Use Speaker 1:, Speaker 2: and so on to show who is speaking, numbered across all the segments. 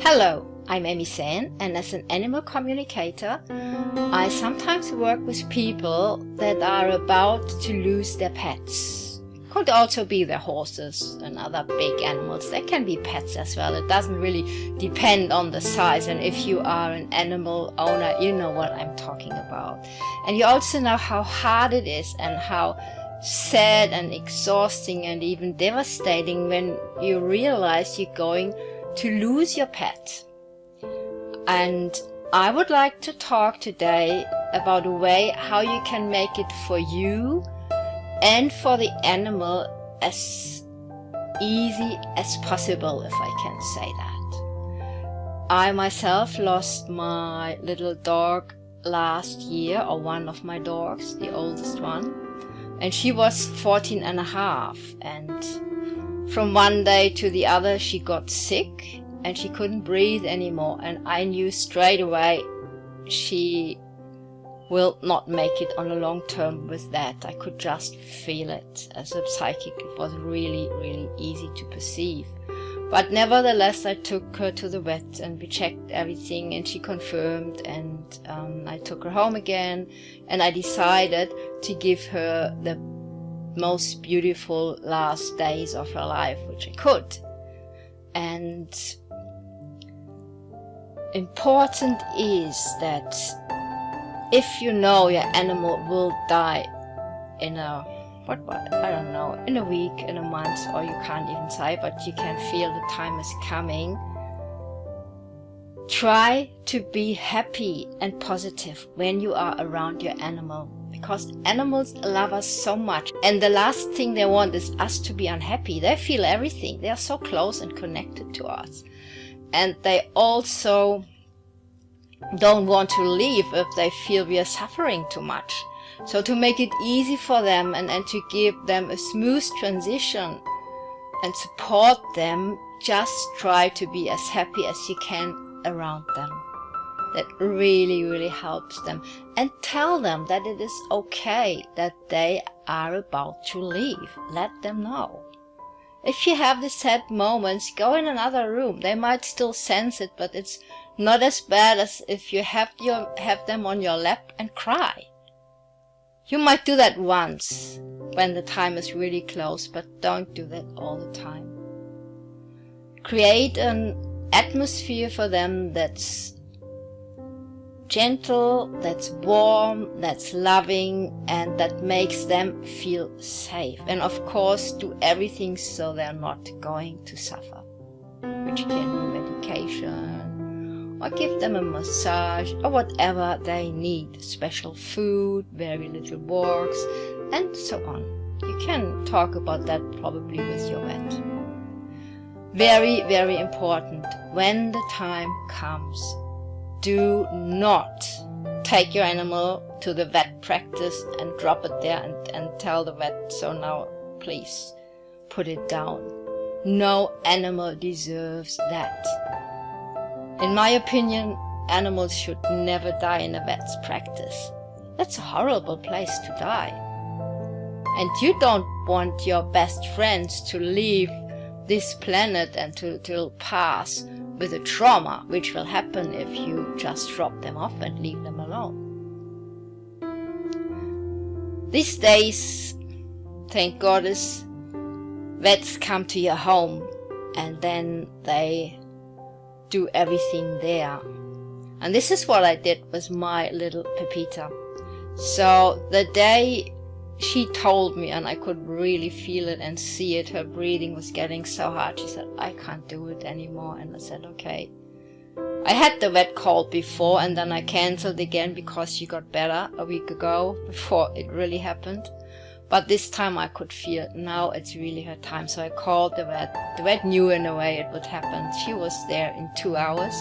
Speaker 1: Hello, I'm Amie San, and as an animal communicator, I sometimes work with people that are about to lose their pets. Could also be their horses and other big animals. They can be pets as well. It doesn't really depend on the size, and if you are an animal owner, you know what I'm talking about. And you also know how hard it is and how sad and exhausting and even devastating when you realize you're going to lose your pet. And I would like to talk today about a way how you can make it for you and for the animal as easy as possible, if I can say that. I myself lost my little dog last year, or one of my dogs, the oldest one, and she was 14 and a half, and from one day to the other she got sick and she couldn't breathe anymore, and I knew straight away she will not make it on a long term with that. I could just feel it. As a psychic, it was really, really easy to perceive. But nevertheless, I took her to the vet and we checked everything and she confirmed, and I took her home again, and I decided to give her the most beautiful last days of her life, which I could. And important is that if you know your animal will die in a in a week, in a month, or you can't even say, but you can feel the time is coming, try to be happy and positive when you are around your animal, because animals love us so much, and the last thing they want is us to be unhappy. They feel everything. They are so close and connected to us, and they also don't want to leave if they feel we are suffering too much. So to make it easy for them and to give them a smooth transition and support them, just try to be as happy as you can around them. That really, really helps them. And tell them that it is okay that they are about to leave. Let them know. If you have the sad moments, go in another room. They might still sense it, but it's not as bad as if you have them on your lap and cry. You might do that once when the time is really close, but don't do that all the time. Create an atmosphere for them that's gentle, that's warm, that's loving, and that makes them feel safe. And of course, do everything so they're not going to suffer, which can be medication, or give them a massage, or whatever they need, special food, very little walks, and so on. You can talk about that probably with your vet. Very, very important, when the time comes, do not take your animal to the vet practice and drop it there and tell the vet, so now please put it down. No animal deserves that. In my opinion, animals should never die in a vet's practice. That's a horrible place to die. And you don't want your best friends to leave this planet and to pass with a trauma, which will happen if you just drop them off and leave them alone. These days, thank goddess, vets come to your home and then they do everything there. And this is what I did with my little Pepita. So the day she told me, and I could really feel it and see it, her breathing was getting so hard, she said, I can't do it anymore. And I said, okay. I had the vet called before, and then I cancelled again because she got better a week ago, before it really happened. But this time I could feel, now it's really her time. So I called the vet. The vet knew in a way it would happen. She was there in 2 hours.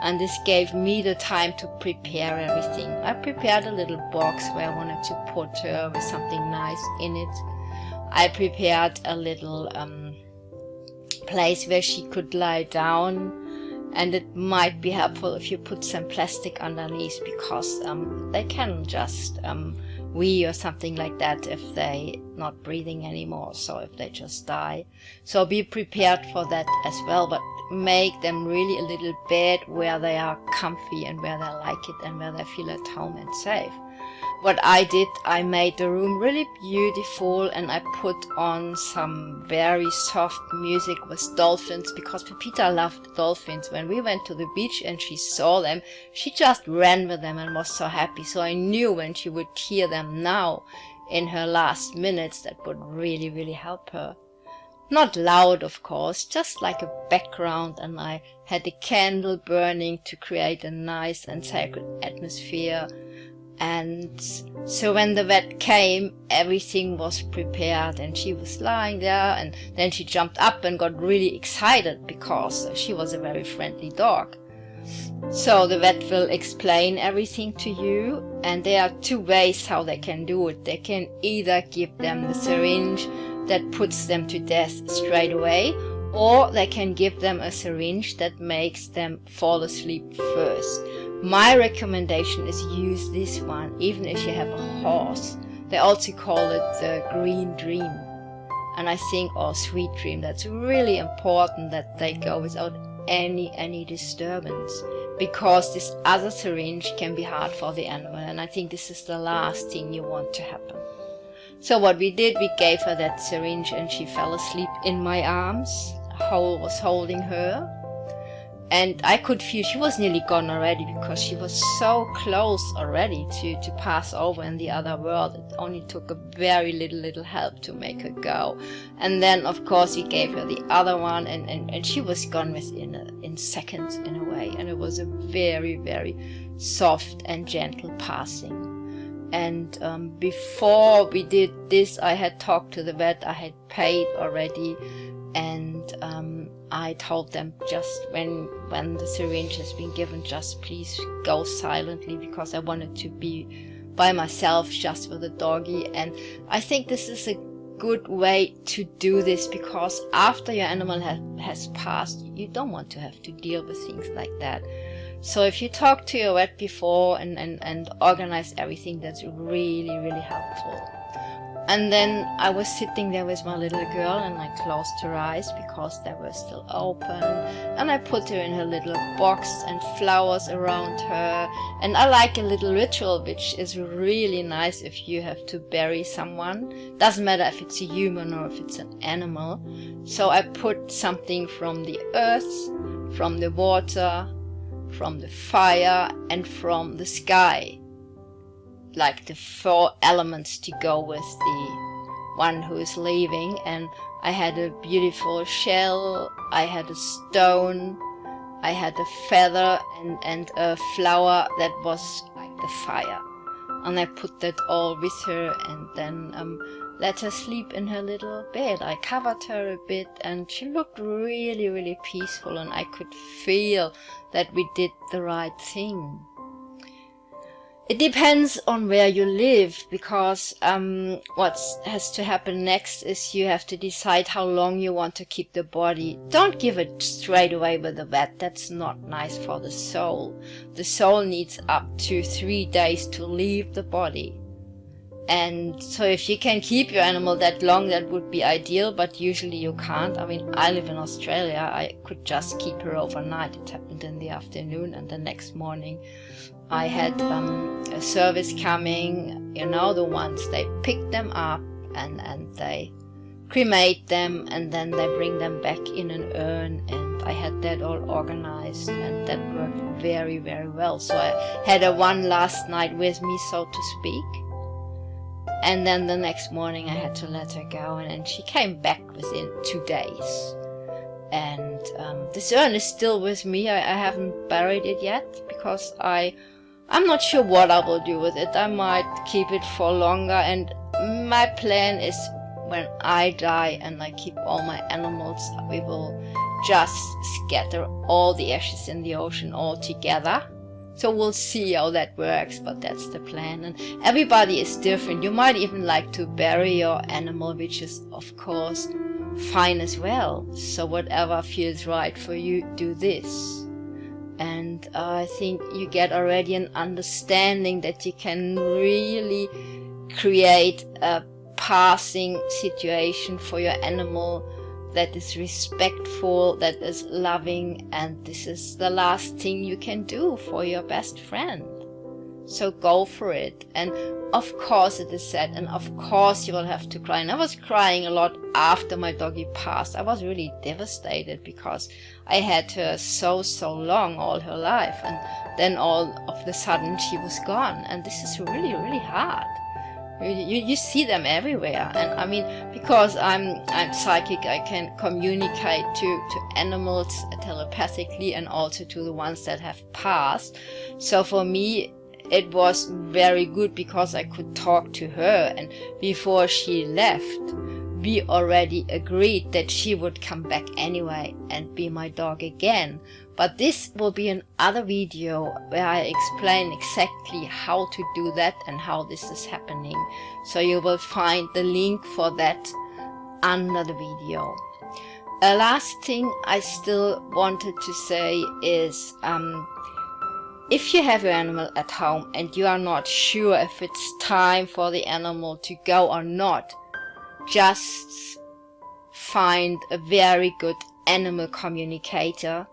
Speaker 1: And this gave me the time to prepare everything. I prepared a little box where I wanted to put her with something nice in it. I prepared a little place where she could lie down. And it might be helpful if you put some plastic underneath, because they can just wee or something like that if they not breathing anymore, so if they just die. So be prepared for that as well, but make them really a little bed where they are comfy and where they like it and where they feel at home and safe. What I did, I made the room really beautiful, and I put on some very soft music with dolphins, because Pepita loved dolphins. When we went to the beach and she saw them, she just ran with them and was so happy. So I knew when she would hear them now in her last minutes, that would really, really help her. Not loud, of course, just like a background, and I had a candle burning to create a nice and sacred atmosphere. And so when the vet came, everything was prepared, and she was lying there, and then she jumped up and got really excited because she was a very friendly dog. So the vet will explain everything to you, and there are two ways how they can do it. They can either give them the syringe that puts them to death straight away, or they can give them a syringe that makes them fall asleep first. My recommendation is use this one, even if you have a horse. They also call it the green dream. And I think, or sweet dream, that's really important that they go without any disturbance, because this other syringe can be hard for the animal, and I think this is the last thing you want to happen. So what we did, we gave her that syringe and she fell asleep in my arms. Hole was holding her. And I could feel she was nearly gone already, because she was so close already to pass over in the other world. It only took a very little help to make her go. And then, of course, we gave her the other one, and she was gone in seconds in a way. And it was a very, very soft and gentle passing. And before we did this, I had talked to the vet. I had paid already, and I told them, just when the syringe has been given, just please go silently, because I wanted to be by myself just with the doggy. And I think this is a good way to do this, because after your animal has passed, you don't want to have to deal with things like that. So if you talk to your vet before and organize everything, that's really, really helpful. And then I was sitting there with my little girl, and I closed her eyes because they were still open, and I put her in her little box and flowers around her. And I like a little ritual, which is really nice if you have to bury someone. Doesn't matter if it's a human or if it's an animal. So I put something from the earth, from the water, from the fire, and from the sky, like the 4 elements to go with the one who is leaving. And I had a beautiful shell, I had a stone, I had a feather, and a flower that was like the fire. And I put that all with her, and then let her sleep in her little bed. I covered her a bit, and she looked really, really peaceful, and I could feel that we did the right thing. It depends on where you live, because what has to happen next is you have to decide how long you want to keep the body. Don't give it straight away with the vet. That's not nice for the soul. The soul needs up to 3 days to leave the body. And so if you can keep your animal that long, that would be ideal, but usually you can't. I mean, I live in Australia. I could just keep her overnight. It happened in the afternoon, and the next morning I had a service coming, you know, the ones, they pick them up and they cremate them, and then they bring them back in an urn, and I had that all organized, and that worked very, very well. So I had her one last night with me, so to speak. And then the next morning I had to let her go, and she came back within 2 days. And this urn is still with me. I haven't buried it yet, because I'm not sure what I will do with it. I might keep it for longer, and my plan is when I die and I keep all my animals, we will just scatter all the ashes in the ocean all together. So we'll see how that works, but that's the plan. And everybody is different. You might even like to bury your animal, which is of course fine as well. So whatever feels right for you, do this. And I think you get already an understanding that you can really create a passing situation for your animal that is respectful, that is loving, and this is the last thing you can do for your best friend. So go for it. And of course it is sad, and of course you will have to cry. And I was crying a lot after my doggy passed. I was really devastated because I had her so long, all her life, and then all of a sudden she was gone. And this is really, really hard. You see them everywhere. And I mean, because I'm psychic, I can communicate to animals telepathically, and also to the ones that have passed. So for me, it was very good because I could talk to her, and before she left, we already agreed that she would come back anyway and be my dog again. But this will be another video where I explain exactly how to do that and how this is happening. So you will find the link for that under the video. A last thing I still wanted to say is, if you have your animal at home and you are not sure if it's time for the animal to go or not, just find a very good animal communicator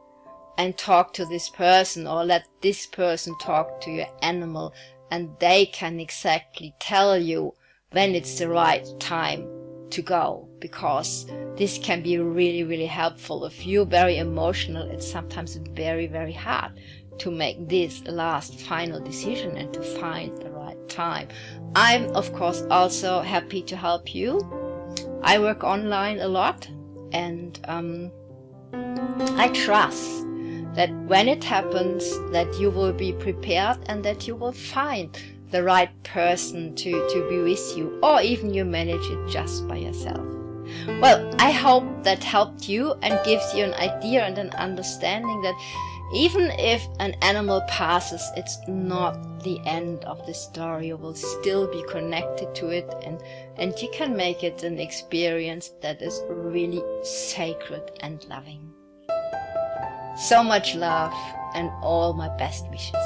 Speaker 1: and talk to this person, or let this person talk to your animal, and they can exactly tell you when it's the right time to go, because this can be really, really helpful. If you're very emotional, it's sometimes very, very hard to make this last final decision and to find the right time. I'm of course also happy to help you. I work online a lot, and I trust that when it happens, that you will be prepared and that you will find the right person to be with you, or even you manage it just by yourself. Well, I hope that helped you and gives you an idea and an understanding that even if an animal passes, it's not the end of the story. You will still be connected to it, and you can make it an experience that is really sacred and loving. So much love and all my best wishes.